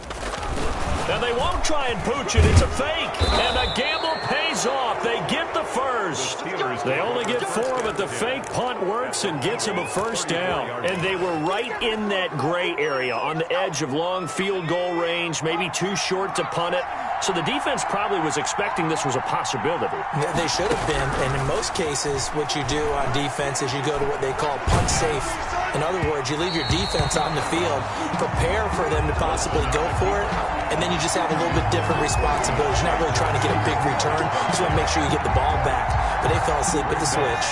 And they won't try and pooch it. It's a fake. And the gamble pays off. They get the first. They only get 4, but the fake punt works and gets him a first down. And they were right in that gray area on the edge of long field goal range, maybe too short to punt it. So the defense probably was expecting this was a possibility. They should have been, and in most cases, what you do on defense is you go to what they call punt safe. In other words, you leave your defense on the field, prepare for them to possibly go for it, and then you just have a little bit different responsibility. You're not really trying to get a big return. You just want to make sure you get the ball back. But they fell asleep at the switch.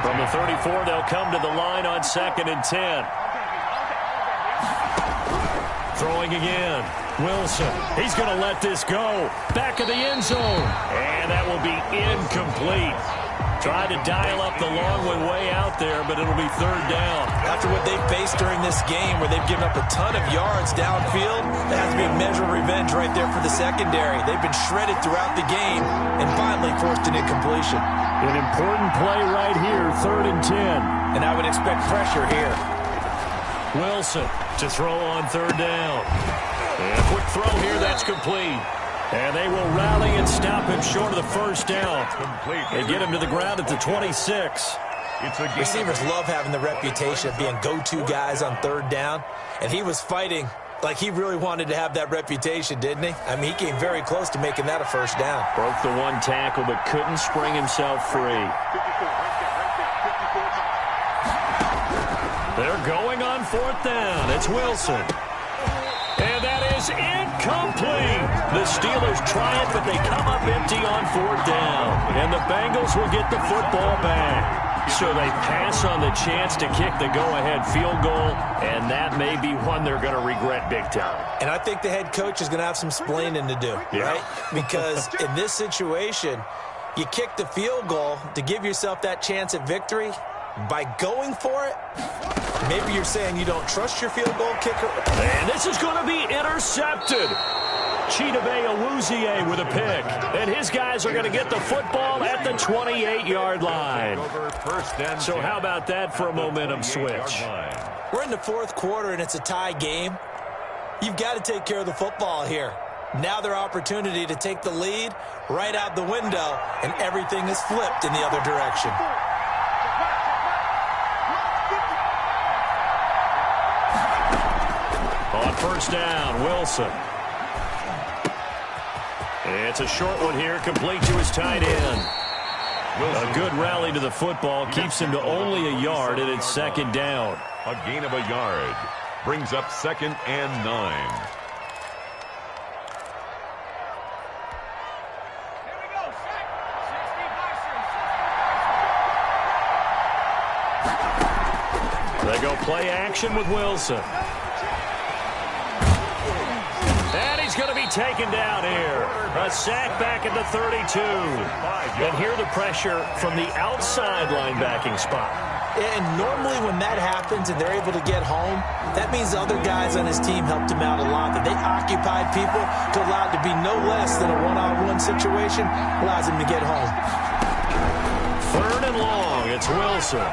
From the 34, they'll come to the line on 2nd and 10. Throwing again. Wilson. He's going to let this go. Back of the end zone. And that will be incomplete. Tried to dial up the long one way out there, but it'll be third down. After what they've faced during this game where they've given up a ton of yards downfield, that has to be a measure of revenge right there for the secondary. They've been shredded throughout the game and finally forced an incompletion. An important play right here, 3rd and 10. And I would expect pressure here. Wilson to throw on third down. And a quick throw here, that's complete. And they will rally and stop him short of the first down. They get him to the ground at the 26. Receivers love having the reputation of being go-to guys on third down. And he was fighting like he really wanted to have that reputation, didn't he? I mean, he came very close to making that a first down. Broke the one tackle, but couldn't spring himself free. They're going on 4th down. It's Wilson. And that is incomplete. The Steelers try it, but they come up empty on 4th down. And the Bengals will get the football back. So they pass on the chance to kick the go-ahead field goal, and that may be one they're going to regret big time. And I think the head coach is going to have some splaining to do, right? Because in this situation, you kick the field goal to give yourself that chance at victory. By going for it, maybe you're saying you don't trust your field goal kicker. And this is going to be intercepted. Chidobe Awuzie with a pick. And his guys are going to get the football at the 28-yard line. So how about that for a momentum switch? We're in the 4th quarter, and it's a tie game. You've got to take care of the football here. Now their opportunity to take the lead right out the window, and everything is flipped in the other direction. On 1st down, Wilson. It's a short one here, complete to his tight end. A good rally to the football keeps him to only a yard, and it's 2nd down. A gain of a yard brings up 2nd and 9. They go play action with Wilson. And he's going to be taken down here. A sack back at the 32. And here the pressure from the outside linebacking spot. And normally when that happens and they're able to get home, that means the other guys on his team helped him out a lot. That they occupied people to allow it to be no less than a one-on-one situation, allows him to get home. 3rd and long, it's Wilson.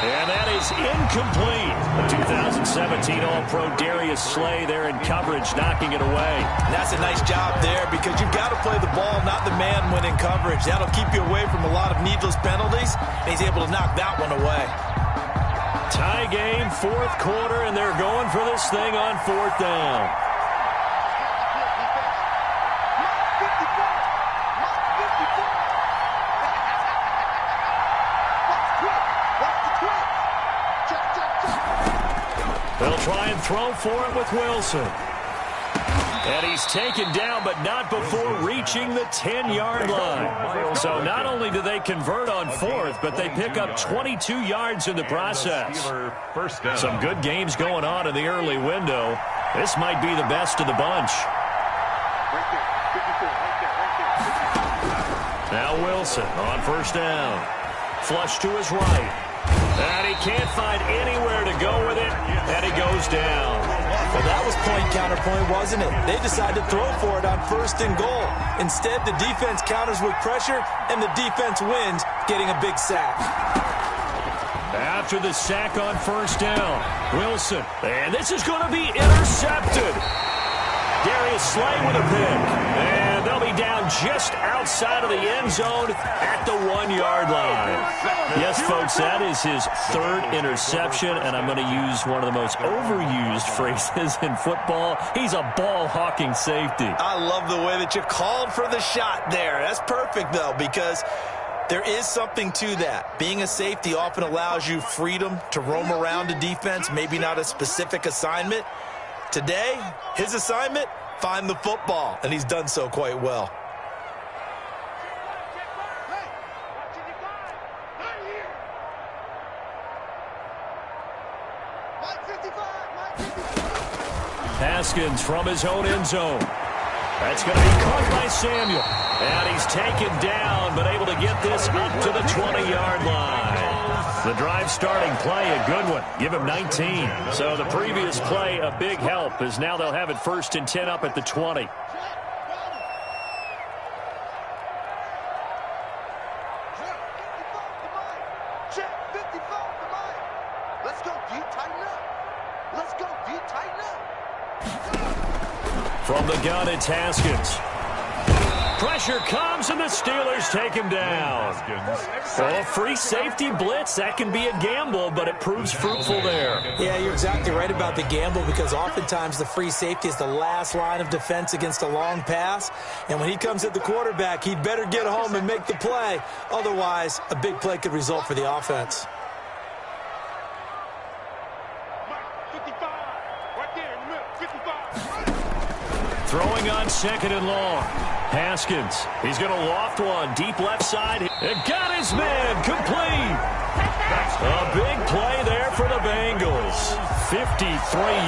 And that is incomplete. The 2017 All-Pro Darius Slay there in coverage, knocking it away. And that's a nice job there because you've got to play the ball, not the man when in coverage. That'll keep you away from a lot of needless penalties, and he's able to knock that one away. Tie game, 4th quarter, and they're going for this thing on 4th down. They'll try and throw for it with Wilson. And he's taken down, but not before reaching the 10-yard line. So not only do they convert on 4th, but they pick up 22 yards in the process. Some good games going on in the early window. This might be the best of the bunch. Now Wilson on 1st down. Flush to his right. And he can't find anywhere to go with it, and he goes down. Well, that was point-counterpoint, wasn't it? They decided to throw for it on 1st and goal. Instead, the defense counters with pressure, and the defense wins, getting a big sack. After the sack on 1st down, Wilson. And this is going to be intercepted. Darius Slay with a pick. And they'll be down just outside of the end zone at the 1-yard line. Yes, folks, that is his 3rd interception, and I'm going to use one of the most overused phrases in football. He's a ball-hawking safety. I love the way that you called for the shot there. That's perfect, though, because there is something to that. Being a safety often allows you freedom to roam around a defense, maybe not a specific assignment. Today, his assignment, find the football, and he's done so quite well. Haskins from his own end zone. That's going to be caught by Samuel. And he's taken down, but able to get this up to the 20-yard line. The drive starting play, a good one. Give him 19. So the previous play, a big help, as now they'll have it 1st and 10 up at the 20. From the gun, it's Haskins. Pressure comes, and the Steelers take him down. Well, free safety blitz, that can be a gamble, but it proves fruitful there. Yeah, you're exactly right about the gamble because oftentimes the free safety is the last line of defense against a long pass. And when he comes at the quarterback, he'd better get home and make the play. Otherwise, a big play could result for the offense. Throwing on second and long. Haskins, he's going to loft one deep left side. And got his man complete. A big play there for the Bengals. 53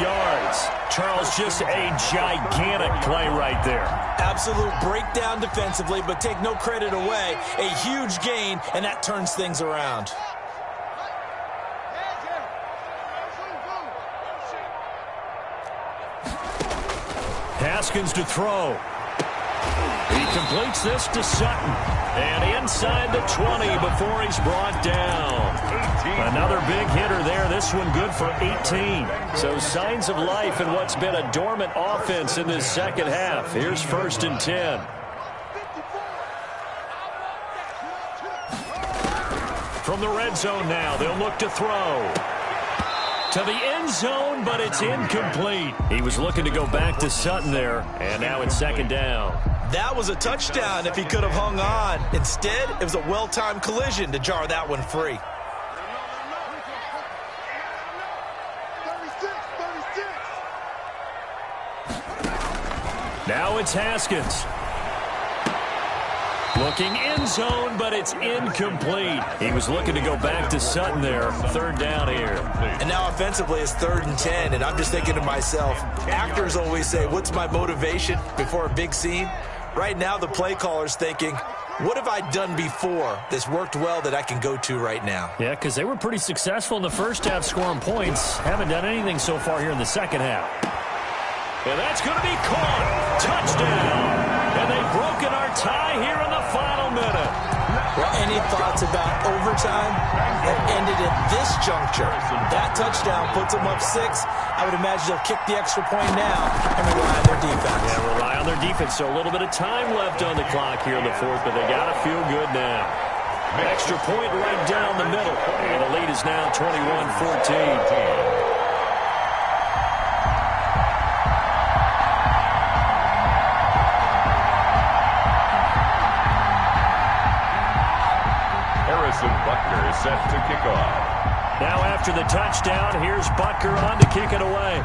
yards. Charles, just a gigantic play right there. Absolute breakdown defensively, but take no credit away. A huge gain, and that turns things around. Haskins to throw. He completes this to Sutton. And inside the 20 before he's brought down. Another big hitter there. This one good for 18. So signs of life in what's been a dormant offense in this second half. Here's 1st and 10. From the red zone now, they'll look to throw. To the end zone, but it's incomplete. He was looking to go back to Sutton there, and now it's 2nd down. That was a touchdown if he could have hung on. Instead, it was a well-timed collision to jar that one free. 36. Now it's Haskins. Looking end zone, but it's incomplete. He was looking to go back to Sutton there. 3rd down here. And now offensively it's 3rd and 10, and I'm just thinking to myself, actors always say, what's my motivation before a big scene? Right now the play caller's thinking, what have I done before that's worked well that I can go to right now? Yeah, because they were pretty successful in the first half scoring points. Haven't done anything so far here in the second half. And that's going to be caught. Touchdown. And they've broken our tie here in the final minute. Well, any thoughts about overtime? It ended at this juncture. That touchdown puts them up 6. I would imagine they'll kick the extra point now and rely on their defense. Yeah, rely on their defense. So a little bit of time left on the clock here in the 4th, but they got to feel good now. Extra point right down the middle. And the lead is now 21-14. Butker is set to kick off. Now after the touchdown, here's Butker on to kick it away.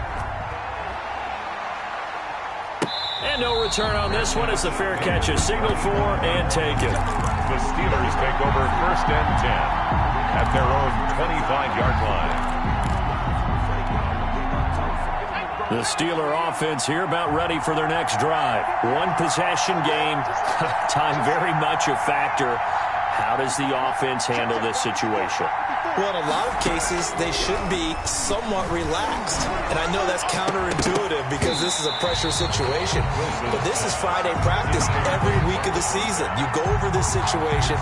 And no return on this one as the fair catch is signaled for and taken. The Steelers take over 1st and 10 at their own 25-yard line. The Steeler offense here about ready for their next drive. One possession game. Time very much a factor. How does the offense handle this situation? Well, in a lot of cases, they should be somewhat relaxed. And I know that's counterintuitive because this is a pressure situation. But this is Friday practice every week of the season. You go over this situation,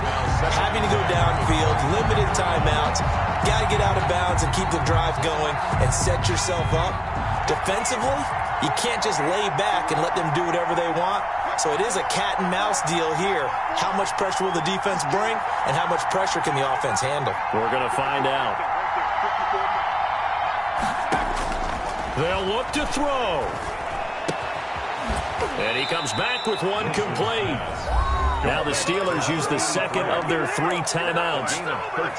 having to go downfield, limited timeouts, got to get out of bounds and keep the drive going and set yourself up. Defensively, you can't just lay back and let them do whatever they want. So it is a cat and mouse deal here. How much pressure will the defense bring, and how much pressure can the offense handle? We're going to find out. They'll look to throw. And he comes back with one complete. Now the Steelers use the 2nd of their 3 timeouts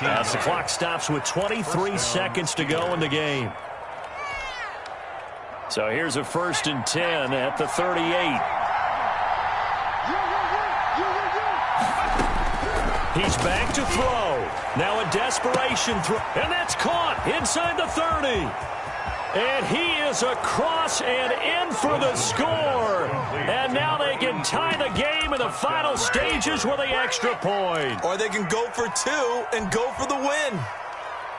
as the clock stops with 23 seconds to go in the game. So here's a 1st and 10 at the 38. He's back to throw. Now a desperation throw. And that's caught inside the 30. And he is across and in for the score. And now they can tie the game in the final stages with the extra point. Or they can go for 2 and go for the win.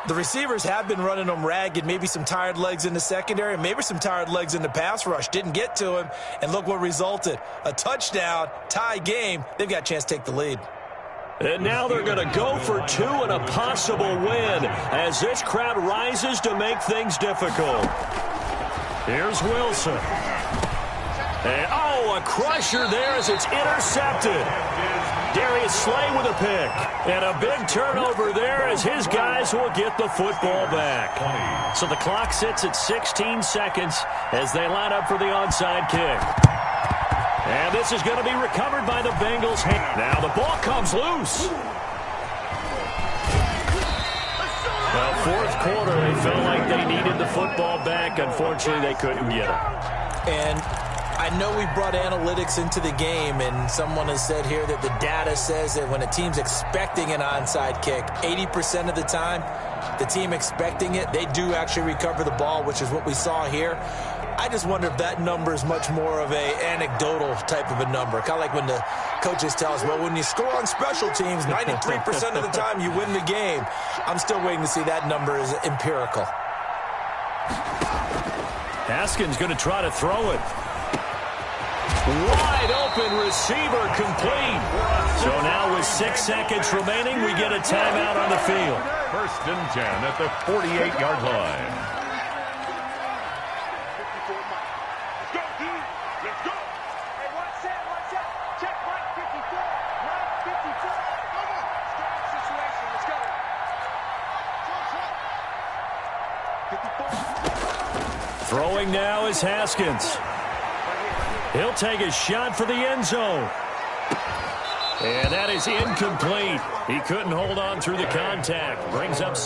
The receivers have been running them ragged. Maybe some tired legs in the secondary, maybe some tired legs in the pass rush. Didn't get to him, and look what resulted. A touchdown, tie game. They've got a chance to take the lead. And now they're going to go for 2 and a possible win as this crowd rises to make things difficult. Here's Wilson. And, a crusher there as it's intercepted. Darius Slay with a pick. And a big turnover there as his guys will get the football back. So the clock sits at 16 seconds as they line up for the onside kick. And this is going to be recovered by the Bengals. Now the ball comes loose. Well, 4th quarter, they felt like they needed the football back. Unfortunately, they couldn't get it. And I I know we brought analytics into the game, and someone has said here that the data says that when a team's expecting an onside kick, 80% of the time, the team expecting it, they do actually recover the ball, which is what we saw here. I just wonder if that number is much more of a anecdotal type of a number. Kind of like when the coaches tell us, well, when you score on special teams, 93% of the time you win the game. I'm still waiting to see that number is empirical. Haskins going to try to throw it. Wide open receiver complete. So now with 6 seconds remaining, we get a timeout on the field. 1st and 10 at the 48-yard line. Let's go, dude. Let's go. Hey, watch out. Check Mike 54. Mike 54. Come on. Strong situation. Let's go. 54. Throwing now is Haskins. He'll take a shot for the end zone. And that is incomplete. He couldn't hold on through the contact. Brings up